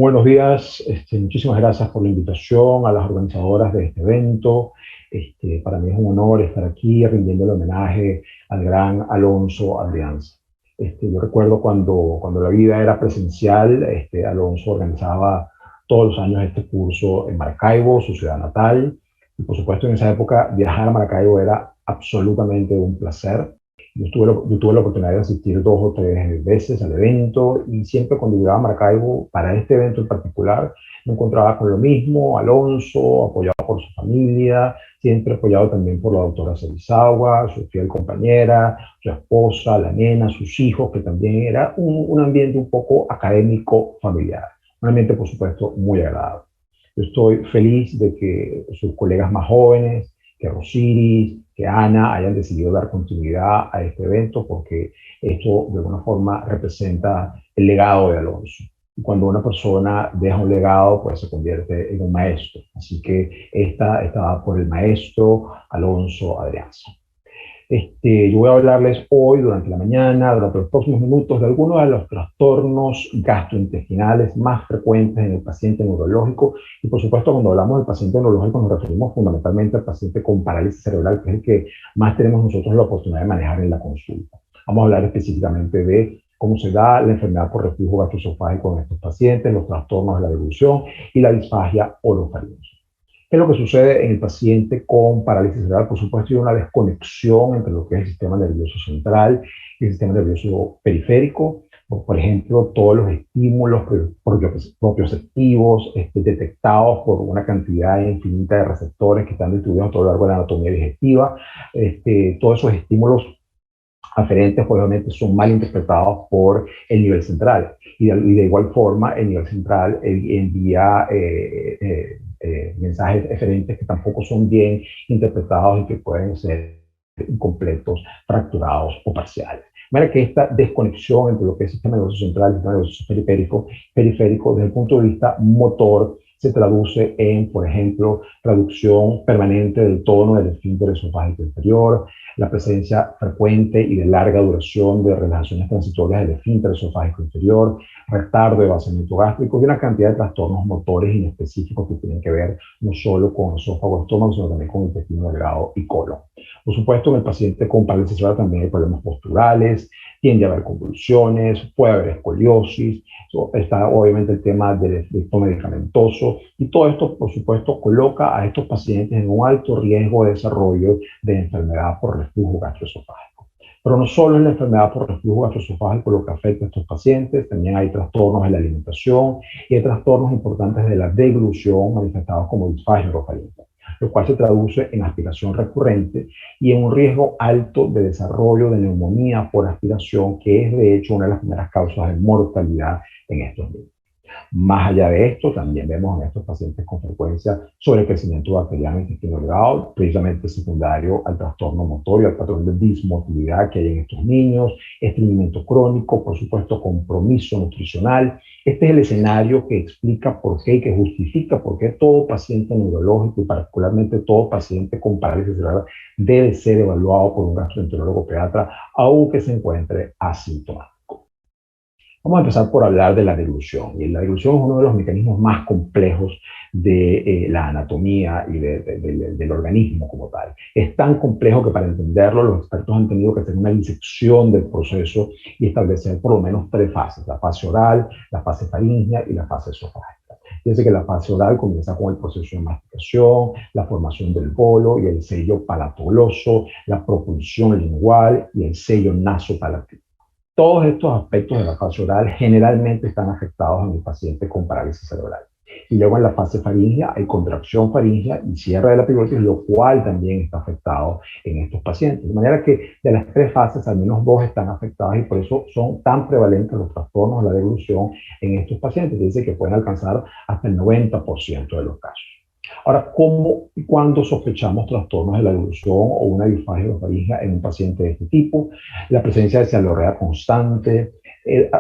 Buenos días, muchísimas gracias por la invitación a las organizadoras de este evento. Para mí es un honor estar aquí rindiendo el homenaje al gran Alonso Adrianza. Yo recuerdo cuando la vida era presencial, Alonso organizaba todos los años este curso en Maracaibo, su ciudad natal. Y por supuesto en esa época viajar a Maracaibo era absolutamente un placer. Yo tuve la oportunidad de asistir 2 o 3 veces al evento y siempre cuando llegaba a Maracaibo para este evento en particular me encontraba con lo mismo, Alonso, apoyado por su familia, siempre apoyado también por la doctora Cerizagua, su fiel compañera, su esposa, la nena, sus hijos, que también era un ambiente un poco académico familiar, un ambiente por supuesto muy agradable. Yo estoy feliz de que sus colegas más jóvenes, que Rosiris, que Ana hayan decidido dar continuidad a este evento porque esto de alguna forma representa el legado de Alonso. Y cuando una persona deja un legado, pues se convierte en un maestro. Así que esta estaba por el maestro Alonso Adrianza. Yo voy a hablarles hoy, durante la mañana, durante los próximos minutos, de algunos de los trastornos gastrointestinales más frecuentes en el paciente neurológico. Y por supuesto, cuando hablamos del paciente neurológico, nos referimos fundamentalmente al paciente con parálisis cerebral, que es el que más tenemos nosotros la oportunidad de manejar en la consulta. Vamos a hablar específicamente de cómo se da la enfermedad por reflujo gastroesofágico en estos pacientes, los trastornos de la deglución y la disfagia orofaringea. ¿Qué es lo que sucede en el paciente con parálisis cerebral? Por supuesto, hay una desconexión entre lo que es el sistema nervioso central y el sistema nervioso periférico. Por ejemplo, todos los estímulos propioceptivos detectados por una cantidad infinita de receptores que están distribuidos a lo largo de la anatomía digestiva. Todos esos estímulos aferentes, pues, obviamente, son mal interpretados por el nivel central. Y de igual forma, el nivel central envía mensajes eferentes que tampoco son bien interpretados y que pueden ser incompletos, fracturados o parciales. De manera que esta desconexión entre lo que es el sistema nervioso central y el sistema nervioso periférico, desde el punto de vista motor, se traduce en, por ejemplo, reducción permanente del tono del esfínter esofágico inferior, la presencia frecuente y de larga duración de relajaciones transitorias del esfínter esofágico inferior, retardo de vaciamiento gástrico y una cantidad de trastornos motores inespecíficos que tienen que ver no solo con esófago, estómago, sino también con intestino delgado y colon. Por supuesto, en el paciente con parálisis cerebral también hay problemas posturales, tiende a haber convulsiones, puede haber escoliosis, está obviamente el tema del efecto medicamentoso y todo esto, por supuesto, coloca a estos pacientes en un alto riesgo de desarrollo de enfermedad por reflujo gastroesofágico. Pero no solo es la enfermedad por reflujo gastroesofágico lo que afecta a estos pacientes, también hay trastornos de la alimentación y hay trastornos importantes de la deglución manifestados como disfagia orofaringea, lo cual se traduce en aspiración recurrente y en un riesgo alto de desarrollo de neumonía por aspiración, que es de hecho una de las primeras causas de mortalidad en estos niños. Más allá de esto, también vemos en estos pacientes con frecuencia sobrecrecimiento bacteriano en el intestino delgado, precisamente secundario al trastorno motor y al patrón de dismotilidad que hay en estos niños, estreñimiento crónico, por supuesto, compromiso nutricional. Este es el escenario que explica por qué y que justifica por qué todo paciente neurológico y particularmente todo paciente con parálisis cerebral debe ser evaluado por un gastroenterólogo pediatra, aunque se encuentre asintomático. Vamos a empezar por hablar de la deglución. Y la deglución es uno de los mecanismos más complejos de la anatomía y del organismo como tal. Es tan complejo que para entenderlo los expertos han tenido que hacer una disección del proceso y establecer por lo menos 3 fases: la fase oral, la fase faríngea y la fase esofágica. Fíjense que la fase oral comienza con el proceso de masticación, la formación del bolo y el sello palatogloso, la propulsión lingual y el sello nasopalatino. Todos estos aspectos de la fase oral generalmente están afectados en el paciente con parálisis cerebral. Y luego en la fase faríngea hay contracción faríngea y cierre de la epiglottis, lo cual también está afectado en estos pacientes. De manera que de las 3 fases, al menos 2 están afectadas y por eso son tan prevalentes los trastornos de la deglución en estos pacientes. Dice que pueden alcanzar hasta el 90% de los casos. Ahora, ¿cómo y cuándo sospechamos trastornos de la deglución o una disfagia orofaringea en un paciente de este tipo? La presencia de cialorrea constante,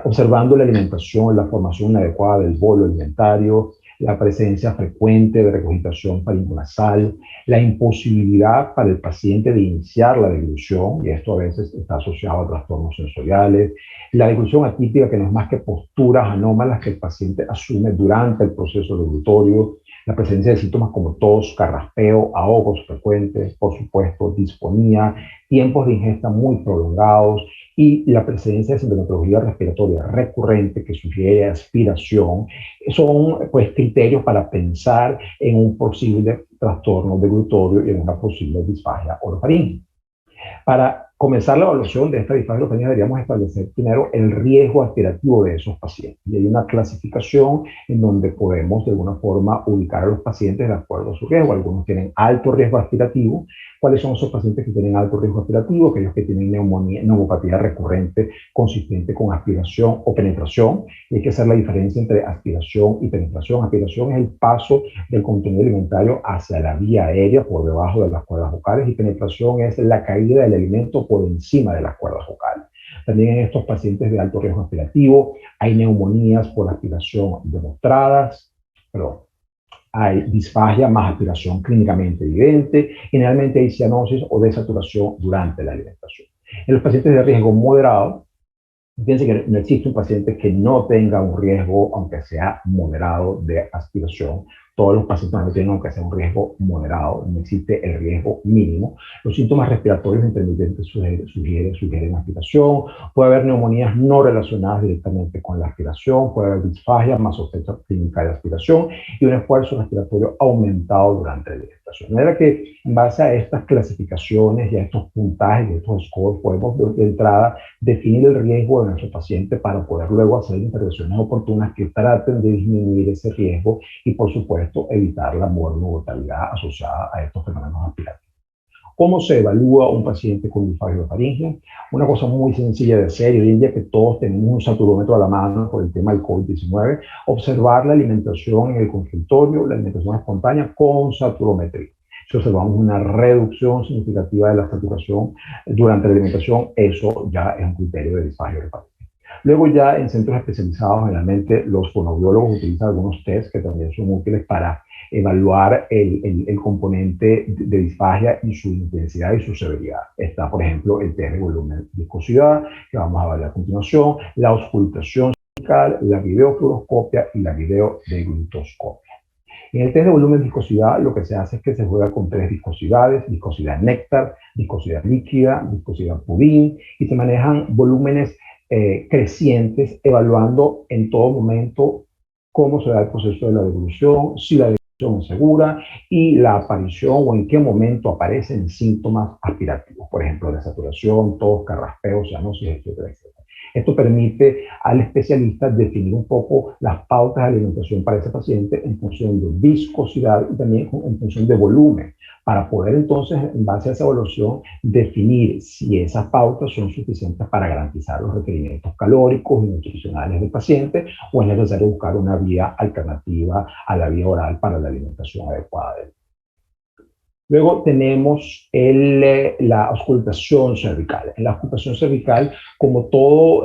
observando la alimentación, la formación inadecuada del bolo alimentario, la presencia frecuente de regurgitación faringonasal, la imposibilidad para el paciente de iniciar la deglución, y esto a veces está asociado a trastornos sensoriales, la deglución atípica, que no es más que posturas anómalas que el paciente asume durante el proceso deglutorio, la presencia de síntomas como tos, carraspeo, ahogos frecuentes, por supuesto, disfonía, tiempos de ingesta muy prolongados y la presencia de sintomatología respiratoria recurrente que sugiere aspiración, son pues criterios para pensar en un posible trastorno deglutorio y en una posible disfagia orofaringea. Para comenzar la evaluación de esta disfagia orofaringea deberíamos establecer primero el riesgo aspirativo de esos pacientes. Y hay una clasificación en donde podemos de alguna forma ubicar a los pacientes de acuerdo a su riesgo. Algunos tienen alto riesgo aspirativo. ¿Cuáles son esos pacientes que tienen alto riesgo aspirativo? Aquellos que tienen neumonía, neumopatía recurrente consistente con aspiración o penetración. Y hay que hacer la diferencia entre aspiración y penetración. Aspiración es el paso del contenido alimentario hacia la vía aérea por debajo de las cuerdas vocales, y penetración es la caída del alimento por encima de las cuerdas vocales. También en estos pacientes de alto riesgo aspirativo hay neumonías por aspiración demostradas, perdón, hay disfagia más aspiración clínicamente evidente, generalmente hay cianosis o desaturación durante la alimentación. En los pacientes de riesgo moderado, fíjense que no existe un paciente que no tenga un riesgo, aunque sea moderado, de aspiración. Todos los pacientes no tienen, aunque sea un riesgo moderado, no existe el riesgo mínimo. Los síntomas respiratorios intermitentes sugieren aspiración. Puede haber neumonías no relacionadas directamente con la aspiración, puede haber disfagia más sospecha clínica de aspiración y un esfuerzo respiratorio aumentado durante la alimentación. De manera que en base a estas clasificaciones y a estos puntajes y estos scores podemos de entrada definir el riesgo de nuestro paciente para poder luego hacer intervenciones oportunas que traten de disminuir ese riesgo y, por supuesto, evitar la mortalidad asociada a estos fenómenos aspirativos. ¿Cómo se evalúa un paciente con disfagia orofaringea? Una cosa muy sencilla de hacer, y hoy en día que todos tenemos un saturómetro a la mano por el tema del COVID-19, observar la alimentación en el consultorio, la alimentación espontánea con saturometría. Si observamos una reducción significativa de la saturación durante la alimentación, eso ya es un criterio de disfagia orofaringea. Luego ya en centros especializados, generalmente los fonoaudiólogos utilizan algunos tests que también son útiles para evaluar el componente de disfagia y su intensidad y su severidad. Está, por ejemplo, el test de volumen y viscosidad, que vamos a evaluar a continuación, la auscultación cervical, la videofluoroscopia y la videodeglutoscopia. En el test de volumen y viscosidad, lo que se hace es que se juega con tres viscosidades: viscosidad néctar, viscosidad líquida, viscosidad pudín, y se manejan volúmenes crecientes, evaluando en todo momento cómo se da el proceso de la deglución, si la deglución es segura y la aparición o en qué momento aparecen síntomas aspirativos, por ejemplo, desaturación, tos, carraspeo, cianosis, etcétera, etcétera. Esto permite al especialista definir un poco las pautas de alimentación para ese paciente en función de viscosidad y también en función de volumen, para poder entonces, en base a esa evaluación, definir si esas pautas son suficientes para garantizar los requerimientos calóricos y nutricionales del paciente, o es necesario buscar una vía alternativa a la vía oral para la alimentación adecuada del. Luego tenemos la auscultación cervical. En la auscultación cervical, como toda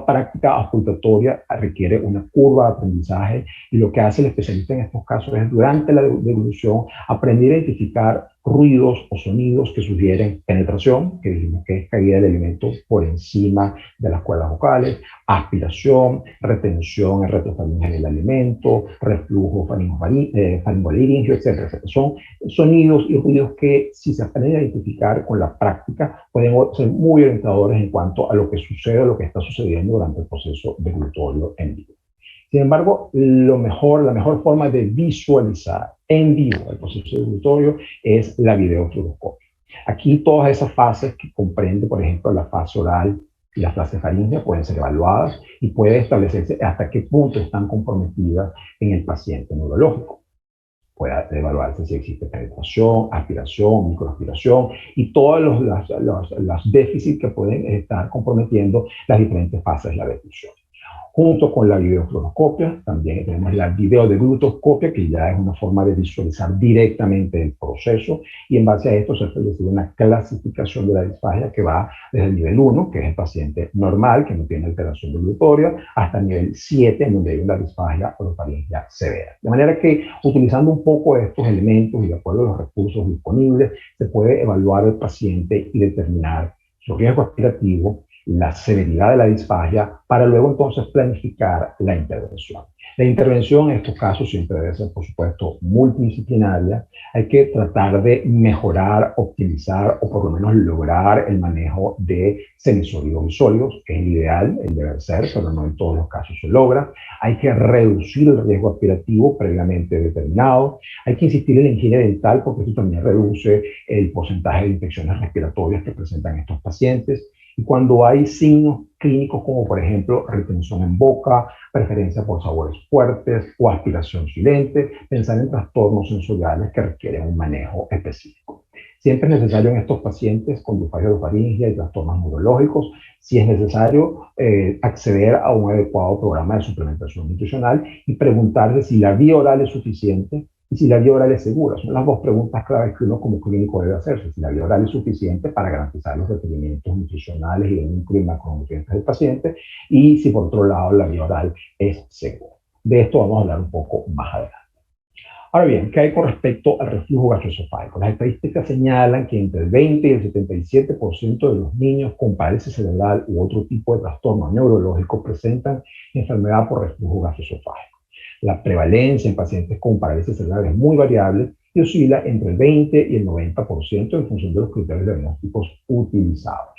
práctica auscultatoria, requiere una curva de aprendizaje, y lo que hace el especialista en estos casos es, durante la deglución, aprender a identificar ruidos o sonidos que sugieren penetración, que dijimos que es caída del alimento por encima de las cuerdas vocales, aspiración, retención en retrofaringea del alimento, reflujo faringolaríngeo, etcétera, etcétera. Son sonidos y ruidos que, si se aprenden a identificar con la práctica, pueden ser muy orientadores en cuanto a lo que sucede o lo que está sucediendo durante el proceso deglutorio en vivo. Sin embargo, la mejor forma de visualizar en vivo el proceso deglutorio es la videofluoroscopia. Aquí todas esas fases que comprende, por ejemplo, la fase oral y la fase faríngea, pueden ser evaluadas y puede establecerse hasta qué punto están comprometidas en el paciente neurológico. Puede evaluarse si existe penetración, aspiración, microaspiración y todos los déficits que pueden estar comprometiendo las diferentes fases de la deglución. Junto con la videofluoroscopia, también tenemos la videodeglutoscopia, que ya es una forma de visualizar directamente el proceso, y en base a esto se ha establecido una clasificación de la disfagia que va desde el nivel 1, que es el paciente normal, que no tiene alteración deglutitoria, hasta el nivel 7, en donde hay una disfagia orofaringia severa. De manera que, utilizando un poco estos elementos y de acuerdo a los recursos disponibles, se puede evaluar al paciente y determinar su riesgo aspirativo, la severidad de la disfagia, para luego entonces planificar la intervención. La intervención en estos casos siempre debe ser, por supuesto, multidisciplinaria. Hay que tratar de mejorar, optimizar o por lo menos lograr el manejo de semisólidos y sólidos, que es el ideal, el deber ser, pero no en todos los casos se logra. Hay que reducir el riesgo aspirativo previamente determinado. Hay que insistir en la higiene dental porque esto también reduce el porcentaje de infecciones respiratorias que presentan estos pacientes. Y cuando hay signos clínicos como por ejemplo retención en boca, preferencia por sabores fuertes o aspiración silente, pensar en trastornos sensoriales que requieren un manejo específico. Siempre es necesario en estos pacientes con disfagia orofaringia y trastornos neurológicos, si es necesario acceder a un adecuado programa de suplementación nutricional y preguntarse si la vía oral es suficiente y si la vía oral es segura. Son las dos preguntas claves que uno como clínico debe hacerse. Si la vía oral es suficiente para garantizar los requerimientos nutricionales y de micro y macronutrientes del paciente, y si por otro lado la vía oral es segura. De esto vamos a hablar un poco más adelante. Ahora bien, ¿qué hay con respecto al reflujo gastroesofágico? Las estadísticas señalan que entre el 20 y el 77% de los niños con parálisis cerebral u otro tipo de trastorno neurológico presentan enfermedad por reflujo gastroesofágico. La prevalencia en pacientes con parálisis cerebral es muy variable y oscila entre el 20 y el 90% en función de los criterios diagnósticos utilizados.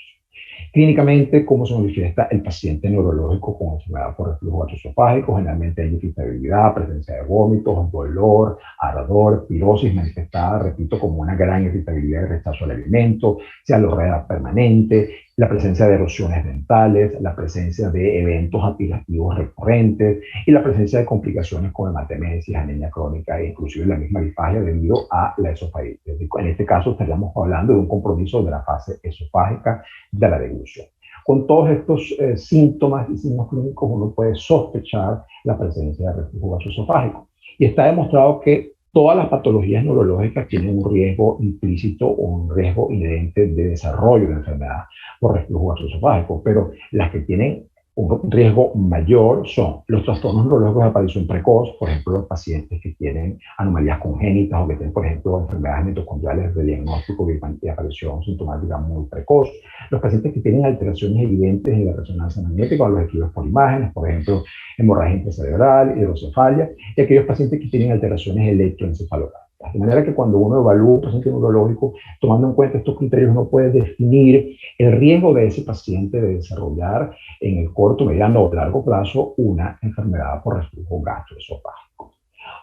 Clínicamente, ¿cómo se manifiesta el paciente neurológico con enfermedad por reflujo gastroesofágico? Generalmente hay irritabilidad, presencia de vómitos, dolor, ardor, pirosis manifestada, repito, como una gran irritabilidad y rechazo al alimento, cialorrea permanente, la presencia de erosiones dentales, la presencia de eventos aspirativos recurrentes y la presencia de complicaciones como hematemesis, anemia crónica e inclusive la misma disfagia debido a la esofagitis. En este caso estaríamos hablando de un compromiso de la fase esofágica de la deglución. Con todos estos síntomas y signos clínicos uno puede sospechar la presencia de reflujo gastroesofágico. Y está demostrado que todas las patologías neurológicas tienen un riesgo implícito o un riesgo inherente de desarrollo de enfermedad por reflujo gastroesofágico, pero las que tienen un riesgo mayor son los trastornos neurológicos de aparición precoz, por ejemplo, los pacientes que tienen anomalías congénitas o que tienen, por ejemplo, enfermedades mitocondriales de diagnóstico de aparición sintomática muy precoz, los pacientes que tienen alteraciones evidentes en la resonancia magnética o los estudios por imágenes, por ejemplo, hemorragia intracerebral, hidrocefalia, y aquellos pacientes que tienen alteraciones electroencefalográficas. De manera que cuando uno evalúa un paciente neurológico, tomando en cuenta estos criterios, uno puede definir el riesgo de ese paciente de desarrollar en el corto, mediano o largo plazo una enfermedad por reflujo gastroesofágico.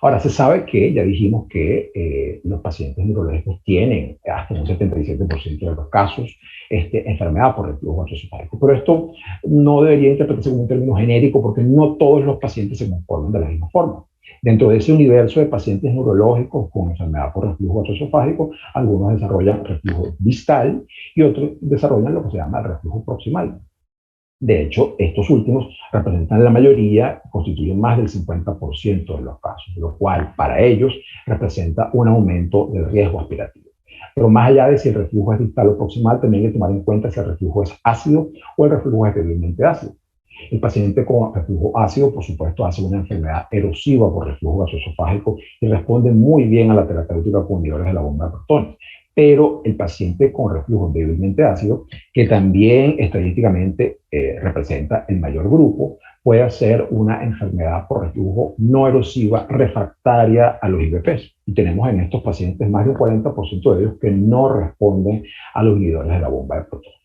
Ahora, se sabe que, ya dijimos que los pacientes neurológicos tienen hasta un 77% de los casos enfermedad por reflujo gastroesofágico, pero esto no debería interpretarse como un término genérico porque no todos los pacientes se comportan de la misma forma. Dentro de ese universo de pacientes neurológicos con enfermedad por reflujo gastroesofágico, algunos desarrollan reflujo distal y otros desarrollan lo que se llama el reflujo proximal. De hecho, estos últimos representan la mayoría, constituyen más del 50% de los casos, lo cual para ellos representa un aumento del riesgo aspirativo. Pero más allá de si el reflujo es distal o proximal, también hay que tomar en cuenta si el reflujo es ácido o el reflujo es débilmente ácido. El paciente con reflujo ácido, por supuesto, hace una enfermedad erosiva por reflujo gastroesofágico y responde muy bien a la terapéutica con inhibidores de la bomba de protones. Pero el paciente con reflujo débilmente ácido, que también estadísticamente representa el mayor grupo, puede hacer una enfermedad por reflujo no erosiva refractaria a los IVPs. Y tenemos en estos pacientes más del 40% de ellos que no responden a los inhibidores de la bomba de protones.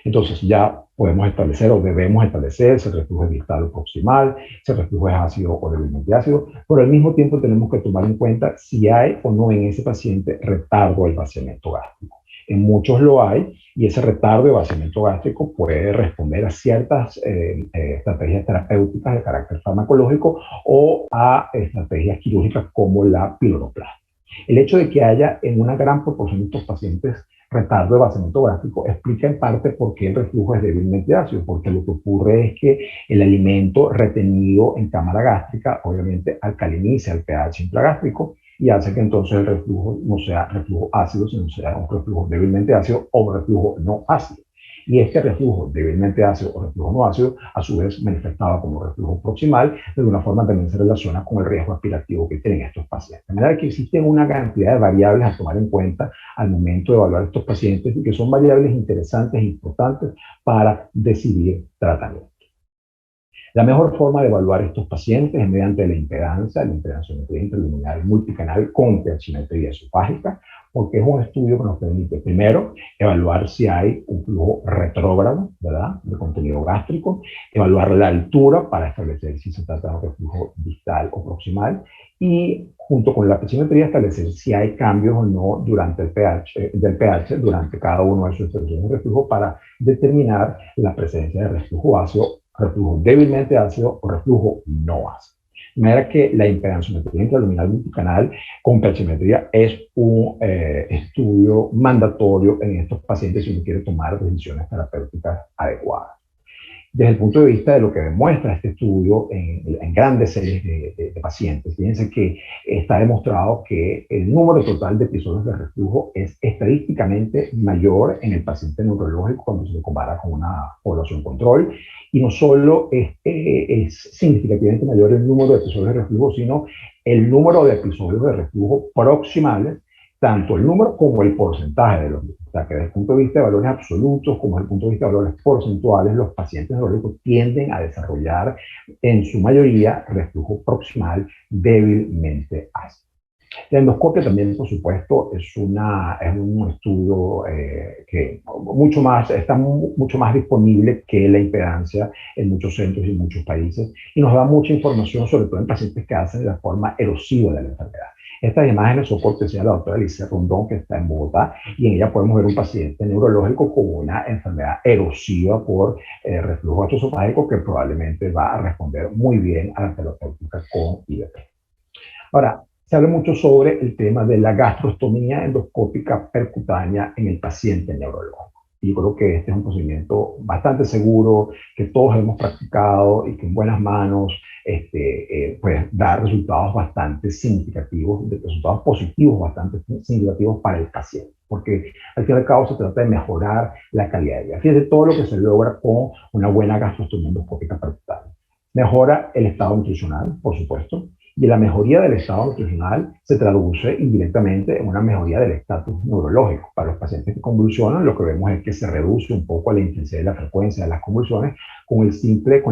Entonces ya podemos establecer o debemos establecer si el reflujo es distal o proximal, si el reflujo es ácido o débilmente ácido, pero al mismo tiempo tenemos que tomar en cuenta si hay o no en ese paciente retardo del vaciamiento gástrico. En muchos lo hay y ese retardo de vaciamiento gástrico puede responder a ciertas estrategias terapéuticas de carácter farmacológico o a estrategias quirúrgicas como la piloroplastia. El hecho de que haya en una gran proporción de estos pacientes retardo de vaciamiento gástrico, explica en parte por qué el reflujo es débilmente ácido, porque lo que ocurre es que el alimento retenido en cámara gástrica obviamente alcaliniza el pH intragástrico y hace que entonces el reflujo no sea reflujo ácido, sino sea un reflujo débilmente ácido o un reflujo no ácido. Y este reflujo débilmente ácido o reflujo no ácido, a su vez manifestado como reflujo proximal, de alguna forma también se relaciona con el riesgo aspirativo que tienen estos pacientes. De manera que existen una cantidad de variables a tomar en cuenta al momento de evaluar estos pacientes y que son variables interesantes e importantes para decidir tratamiento. La mejor forma de evaluar estos pacientes es mediante la impedanciometría intraluminal multicanal con pH-metría esofágica, porque es un estudio que nos permite, primero, evaluar si hay un flujo retrógrado, ¿verdad?, de contenido gástrico, evaluar la altura para establecer si se trata de un reflujo distal o proximal, y junto con la pH-metría establecer si hay cambios o no durante el pH durante cada uno de sus estaciones de reflujo para determinar la presencia de reflujo ácido, reflujo débilmente ácido o reflujo no ácido. De manera que la impedanciometría intraluminal multicanal con pH-metría es un estudio mandatorio en estos pacientes si uno quiere tomar decisiones terapéuticas adecuadas. Desde el punto de vista de lo que demuestra este estudio en grandes series de pacientes, fíjense que está demostrado que el número total de episodios de reflujo es estadísticamente mayor en el paciente neurológico cuando se lo compara con una población control, y no solo es significativamente mayor el número de episodios de reflujo, sino el número de episodios de reflujo proximales, tanto el número como el porcentaje de los mismos. O sea, que desde el punto de vista de valores absolutos como desde el punto de vista de valores porcentuales, los pacientes neurológicos tienden a desarrollar en su mayoría reflujo proximal débilmente ácido. La endoscopia también, por supuesto, es un estudio que está mucho más disponible que la impedancia en muchos centros y en muchos países, y nos da mucha información, sobre todo en pacientes que hacen la forma erosiva de la enfermedad. Estas imágenes son cortesía de la doctora Alicia Rondón, que está en Bogotá, y en ella podemos ver un paciente neurológico con una enfermedad erosiva por reflujo gastroesofágico que probablemente va a responder muy bien a la terapéutica con IVP. Ahora, se habla mucho sobre el tema de la gastrostomía endoscópica percutánea en el paciente neurológico. Y yo creo que este es un procedimiento bastante seguro, que todos hemos practicado y que en buenas manos pues da resultados bastante significativos, resultados positivos bastante significativos para el paciente. Porque al fin y al cabo se trata de mejorar la calidad de vida. Fíjense todo lo que se logra con una buena gastrostomía endoscópica percutánea. Mejora el estado nutricional, por supuesto, y la mejoría del estado nutricional se traduce indirectamente en una mejoría del estatus neurológico. Para los pacientes que convulsionan, lo que vemos es que se reduce un poco la intensidad y la frecuencia de las convulsiones con la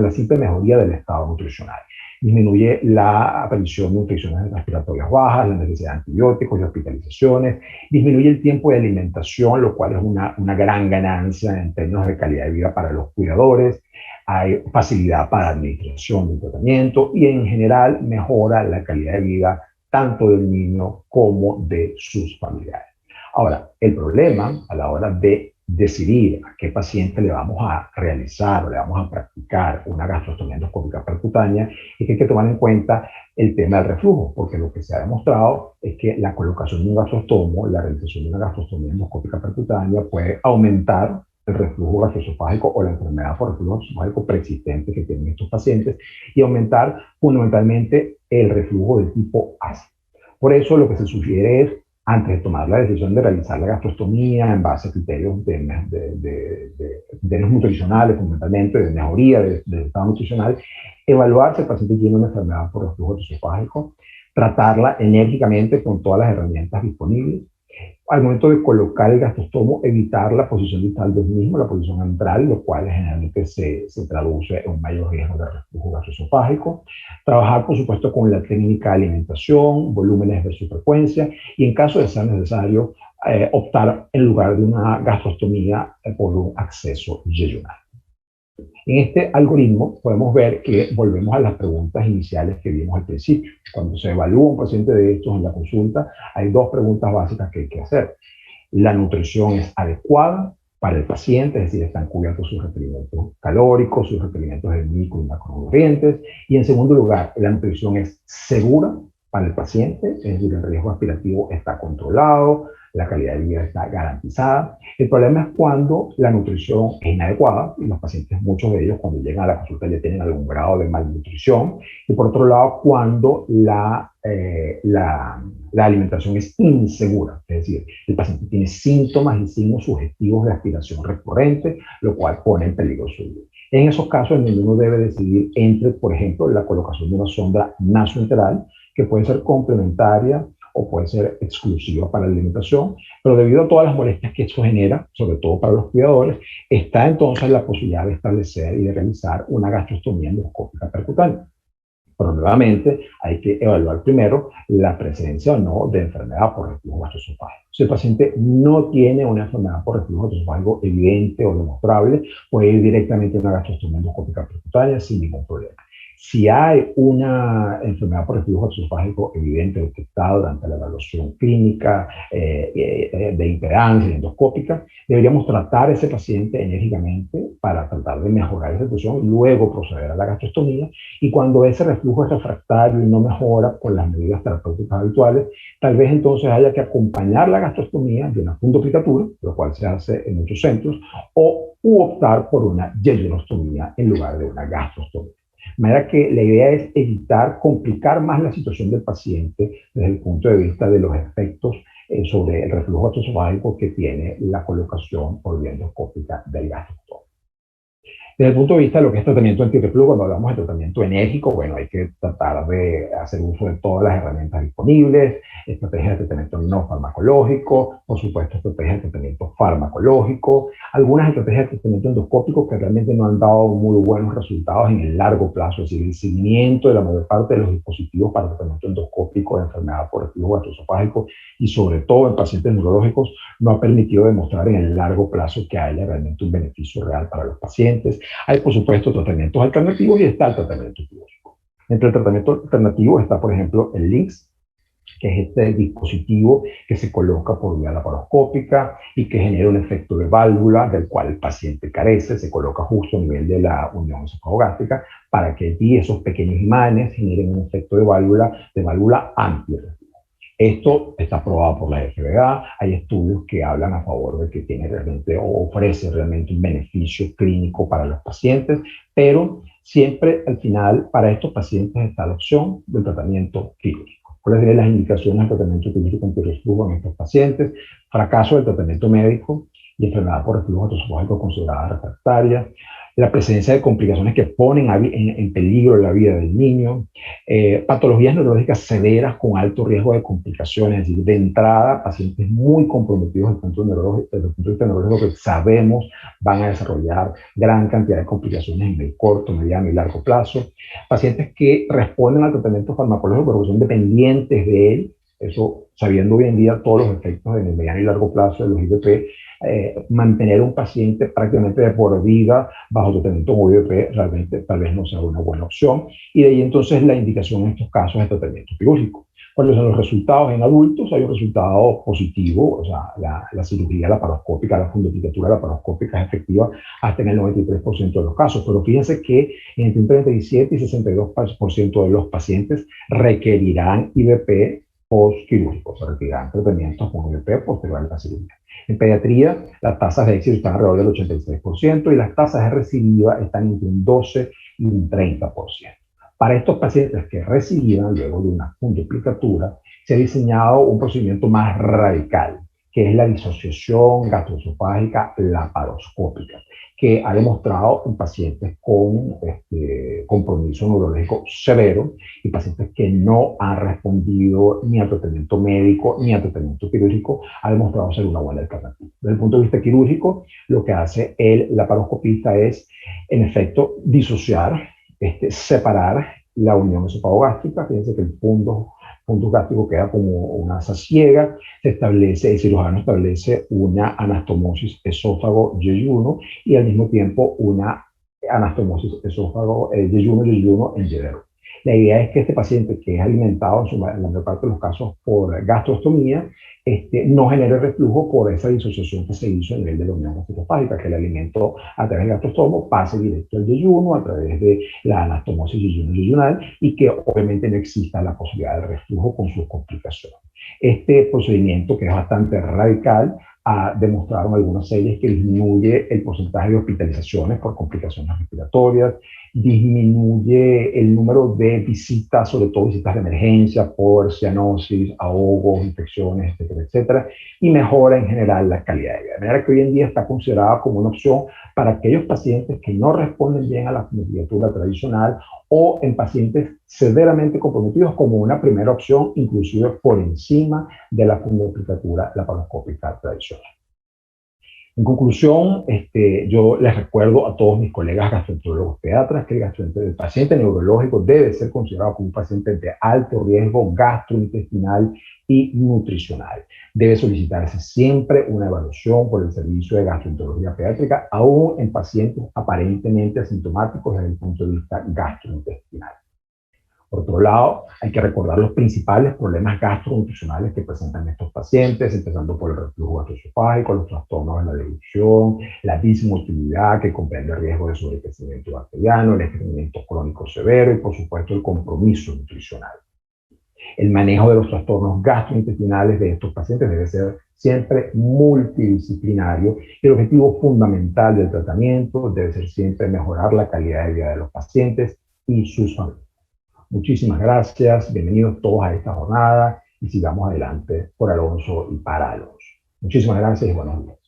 simple mejoría del estado nutricional. Disminuye la aparición de infecciones respiratorias bajas, la necesidad de antibióticos y hospitalizaciones, disminuye el tiempo de alimentación, lo cual es una gran ganancia en términos de calidad de vida para los cuidadores. Hay facilidad para administración del tratamiento y en general mejora la calidad de vida tanto del niño como de sus familiares. Ahora, el problema a la hora de decidir a qué paciente le vamos a realizar o le vamos a practicar una gastrostomía endoscópica percutánea es que hay que tomar en cuenta el tema del reflujo, porque lo que se ha demostrado es que la colocación de un gastrostomo, la realización de una gastrostomía endoscópica percutánea puede aumentar el reflujo gastroesofágico o la enfermedad por reflujo gastroesofágico preexistente que tienen estos pacientes y aumentar fundamentalmente el reflujo de tipo ácido. Por eso lo que se sugiere es, antes de tomar la decisión de realizar la gastrostomía en base a criterios de nutricionales, fundamentalmente de mejoría del estado nutricional, evaluar si el paciente tiene una enfermedad por reflujo gastroesofágico, tratarla enérgicamente con todas las herramientas disponibles. Al momento de colocar el gastrostomo, evitar la posición distal del mismo, la posición antral, lo cual generalmente se traduce en un mayor riesgo de reflujo gastroesofágico. Trabajar, por supuesto, con la técnica de alimentación, volúmenes versus frecuencia, y en caso de ser necesario, optar en lugar de una gastrostomía por un acceso yeyunal. En este algoritmo podemos ver que volvemos a las preguntas iniciales que vimos al principio. Cuando se evalúa un paciente de estos en la consulta, hay dos preguntas básicas que hay que hacer. La nutrición es adecuada para el paciente, es decir, están cubiertos sus requerimientos calóricos, sus requerimientos de micro y macronutrientes. Y en segundo lugar, la nutrición es segura para el paciente, es decir, el riesgo aspirativo está controlado, la calidad de vida está garantizada. El problema es cuando la nutrición es inadecuada y los pacientes, muchos de ellos, cuando llegan a la consulta ya tienen algún grado de malnutrición. Y por otro lado, cuando la alimentación es insegura, es decir, el paciente tiene síntomas y signos sugestivos de aspiración recurrente, lo cual pone en peligro su vida. En esos casos, en donde uno debe decidir entre, por ejemplo, la colocación de una sonda nasoenteral, que puede ser complementaria o puede ser exclusiva para la alimentación, pero debido a todas las molestias que esto genera, sobre todo para los cuidadores, está entonces la posibilidad de establecer y de realizar una gastrostomía endoscópica percutánea. Pero nuevamente hay que evaluar primero la presencia o no de enfermedad por reflujo gastroesofágico. Si el paciente no tiene una enfermedad por reflujo gastroesofágico evidente o demostrable, puede ir directamente a una gastrostomía endoscópica percutánea sin ningún problema. Si hay una enfermedad por reflujo gastroesofágico evidente detectada durante la evaluación clínica de impedancia y endoscópica, deberíamos tratar a ese paciente enérgicamente para tratar de mejorar esa situación y luego proceder a la gastrostomía. Y cuando ese reflujo es refractario y no mejora con las medidas terapéuticas habituales, tal vez entonces haya que acompañar la gastrostomía de una fundoplicatura, lo cual se hace en muchos centros, o optar por una yeyonostomía en lugar de una gastrostomía. De manera que la idea es evitar complicar más la situación del paciente desde el punto de vista de los efectos sobre el reflujo gastroesofágico que tiene la colocación por vía endoscópica del gastrostomía. Desde el punto de vista de lo que es tratamiento antirreflujo, cuando hablamos de tratamiento enérgico, bueno, hay que tratar de hacer uso de todas las herramientas disponibles, estrategias de tratamiento no farmacológico, por supuesto, estrategias de tratamiento farmacológico, algunas estrategias de tratamiento endoscópico que realmente no han dado muy buenos resultados en el largo plazo, es decir, el seguimiento de la mayor parte de los dispositivos para tratamiento endoscópico de enfermedad por reflujo gastroesofágico y sobre todo en pacientes neurológicos no ha permitido demostrar en el largo plazo que haya realmente un beneficio real para los pacientes. Hay, por supuesto, tratamientos alternativos y está el tratamiento quirúrgico. Entre el tratamiento alternativo está, por ejemplo, el LINX, que es este dispositivo que se coloca por vía laparoscópica y que genera un efecto de válvula del cual el paciente carece, se coloca justo a nivel de la unión esofagogástrica para que allí esos pequeños imanes generen un efecto de válvula antirreflujo. Esto está aprobado por la FDA, hay estudios que hablan a favor de que tiene realmente o ofrece realmente un beneficio clínico para los pacientes, pero siempre al final para estos pacientes está la opción del tratamiento quirúrgico. ¿Cuáles serían las indicaciones del tratamiento quirúrgico antirreflujo en estos pacientes? Fracaso del tratamiento médico y enfermedad por reflujo gastroesofágico considerada refractaria, la presencia de complicaciones que ponen en peligro la vida del niño, patologías neurológicas severas con alto riesgo de complicaciones, es decir, de entrada, pacientes muy comprometidos desde el punto de vista neurológico que sabemos van a desarrollar gran cantidad de complicaciones en el corto, mediano y largo plazo, pacientes que responden al tratamiento farmacológico pero son dependientes de él, eso sabiendo hoy en día todos los efectos en el mediano y largo plazo de los IVP, mantener un paciente prácticamente de por vida bajo tratamiento con IVP realmente tal vez no sea una buena opción. Y de ahí entonces la indicación en estos casos es tratamiento quirúrgico. ¿Cuáles son los resultados en adultos? Hay un resultado positivo, o sea, la cirugía laparoscópica, la fundoplicatura laparoscópica es efectiva hasta en el 93% de los casos, pero fíjense que entre un 37 y 62% de los pacientes requerirán IVP postquirúrgico, se requerirán tratamientos con IVP posterior a la cirugía. En pediatría, las tasas de éxito están alrededor del 86% y las tasas de recidiva están entre un 12 y un 30%. Para estos pacientes que reciban luego de una fundoplicatura, se ha diseñado un procedimiento más radical, que es la disociación gastroesofágica laparoscópica, que ha demostrado en pacientes con compromiso neurológico severo y pacientes que no han respondido ni al tratamiento médico ni al tratamiento quirúrgico, ha demostrado ser una buena alternativa. Desde el punto de vista quirúrgico, lo que hace el laparoscopista es, en efecto, disociar, separar la unión esofagogástrica. Fíjense que el punto gástrico queda como una asa ciega, el cirujano establece una anastomosis esófago-yeyuno y al mismo tiempo una anastomosis esófago-yeyuno en yedero. La idea es que este paciente que es alimentado en la mayor parte de los casos por gastrostomía, no genere reflujo por esa disociación que se hizo a nivel de la unión gastroesofágica, que el alimento a través del gastrostomo pase directo al yeyuno a través de la anastomosis yeyuno-yeyunal y que obviamente no exista la posibilidad de reflujo con sus complicaciones. Este procedimiento, que es bastante radical, demostraron algunas series que disminuye el porcentaje de hospitalizaciones por complicaciones respiratorias, disminuye el número de visitas, sobre todo visitas de emergencia por cianosis, ahogos, infecciones, etcétera, etcétera, y mejora en general la calidad de vida. De manera que hoy en día está considerada como una opción para aquellos pacientes que no responden bien a la fumioterapia tradicional o en pacientes severamente comprometidos como una primera opción, inclusive por encima de la fumioterapia laparoscópica tradicional. En conclusión, yo les recuerdo a todos mis colegas gastroenterólogos pediatras que el paciente neurológico debe ser considerado como un paciente de alto riesgo gastrointestinal y nutricional. Debe solicitarse siempre una evaluación por el servicio de gastroenterología pediátrica, aún en pacientes aparentemente asintomáticos desde el punto de vista gastrointestinal. Por otro lado, hay que recordar los principales problemas gastronutricionales que presentan estos pacientes, empezando por el reflujo gastroesofágico, los trastornos de la deglución, la dismotilidad, que comprende el riesgo de sobrecrecimiento bacteriano, el estreñimiento crónico severo y, por supuesto, el compromiso nutricional. El manejo de los trastornos gastrointestinales de estos pacientes debe ser siempre multidisciplinario y el objetivo fundamental del tratamiento debe ser siempre mejorar la calidad de vida de los pacientes y sus familias. Muchísimas gracias, bienvenidos todos a esta jornada y sigamos adelante por Alonso y para Alonso. Muchísimas gracias y buenos días.